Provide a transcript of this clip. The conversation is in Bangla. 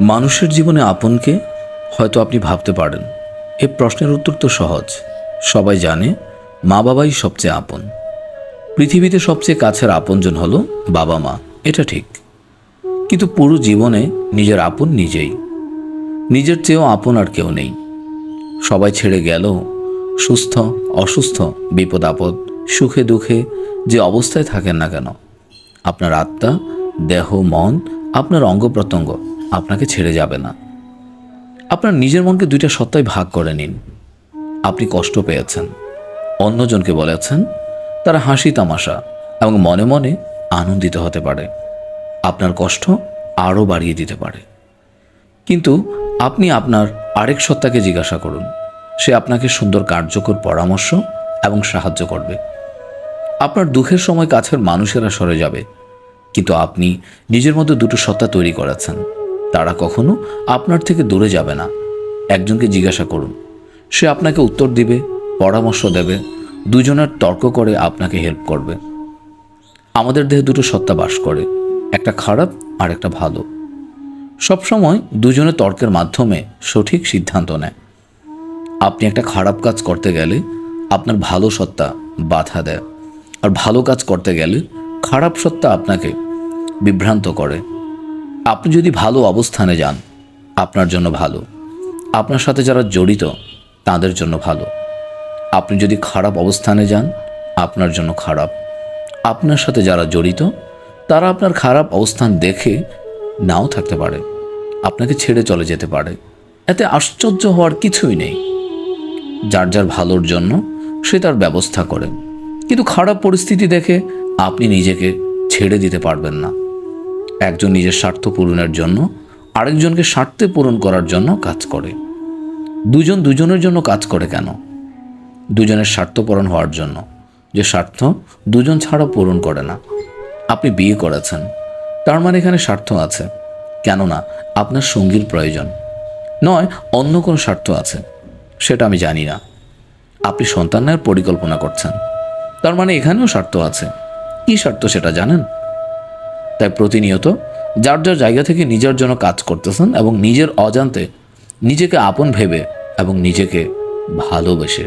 মানুষের জীবনে আপনকে হয়তো আপনি ভাবতে পারেন। এই প্রশ্নের উত্তর তো সহজ। সবাই জানে মা বাবাই সবচেয়ে আপন। পৃথিবীতে সবচেয়ে কাছের আপনজন হলো বাবা মা, এটা ঠিক। কিন্তু পুরো জীবনে নিজের আপন নিজেই, নিজের চেয়েও আপন আর কেউ নেই। সবাই ছেড়ে গেলেও সুস্থ অসুস্থ, বিপদ আপদ, সুখে দুঃখে যে অবস্থায় থাকেন না কেন, আপনার আত্মা, দেহ, মন, আপনার অঙ্গ প্রত্যঙ্গ আপনাকে ছেড়ে যাবে না। আপনার নিজের মনকে দুইটা সত্তায় ভাগ করে নিন। আপনি কষ্ট পেয়েছেন, অন্যজনকে বলেছেন, তারা হাসি তামাশা এবং মনে মনে আনন্দিত হতে পারে, আপনার কষ্ট আরও বাড়িয়ে দিতে পারে। কিন্তু আপনি আপনার আরেক সত্তাকে জিজ্ঞাসা করুন, সে আপনাকে সুন্দর কার্যকর পরামর্শ এবং সাহায্য করবে। আপনার দুঃখের সময় কাছের মানুষেরা সরে যাবে, কিন্তু আপনি নিজের মধ্যে দুটো সত্তা তৈরি করেছেন, তারা কখনো আপনার থেকে দূরে যাবে না। একজনকে জিজ্ঞাসা করুন, সে আপনাকে উত্তর দিবে, পরামর্শ দেবে, দুজনের তর্ক করে আপনাকে হেল্প করবে। আমাদের দেহে দুটো সত্তা বাস করে, একটা খারাপ আর একটা ভালো। সবসময় দুজনে তর্কের মাধ্যমে সঠিক সিদ্ধান্ত নেয়। আপনি একটা খারাপ কাজ করতে গেলে আপনার ভালো সত্তা বাধা দেয়, আর ভালো কাজ করতে গেলে খারাপ সত্তা আপনাকে বিভ্রান্ত করে। আপনি যদি ভালো অবস্থানে যান, আপনার জন্য ভালো, আপনার সাথে যারা জড়িত তাদের জন্য ভালো। আপনি যদি খারাপ অবস্থানে যান, আপনার জন্য খারাপ, আপনার সাথে যারা জড়িত তারা আপনার খারাপ অবস্থান দেখে নাও থাকতে পারে, আপনাকে ছেড়ে চলে যেতে পারে। এতে আশ্চর্য হওয়ার কিছুই নেই। যার যার ভালোর জন্য সে তার ব্যবস্থা করে, কিন্তু খারাপ পরিস্থিতি দেখে আপনি নিজেকে ছেড়ে দিতে পারবেন না। একজন নিজের স্বার্থ পূরণের জন্য আরেকজনকে স্বার্থে পূরণ করার জন্য কাজ করে। দুজন দুজনের জন্য কাজ করে কেন? দুজনের স্বার্থ পূরণ হওয়ার জন্য, যে স্বার্থ দুজন ছাড়া পূরণ করে না। আপনি বিয়ে করেছেন, তার মানে এখানে স্বার্থ আছে। কেননা আপনার সঙ্গীর প্রয়োজন নয়, অন্য কোনো স্বার্থ আছে, সেটা আমি জানি না। আপনি সন্তান নেওয়ার পরিকল্পনা করছেন, তার মানে এখানেও স্বার্থ আছে। কী স্বার্থ সেটা জানেন? তাই প্রতিনিয়ত যার যার জায়গা থেকে নিজের জন্য কাজ করতেছেন এবং নিজের অজান্তে নিজেকে আপন ভেবে এবং নিজেকে ভালোবেসে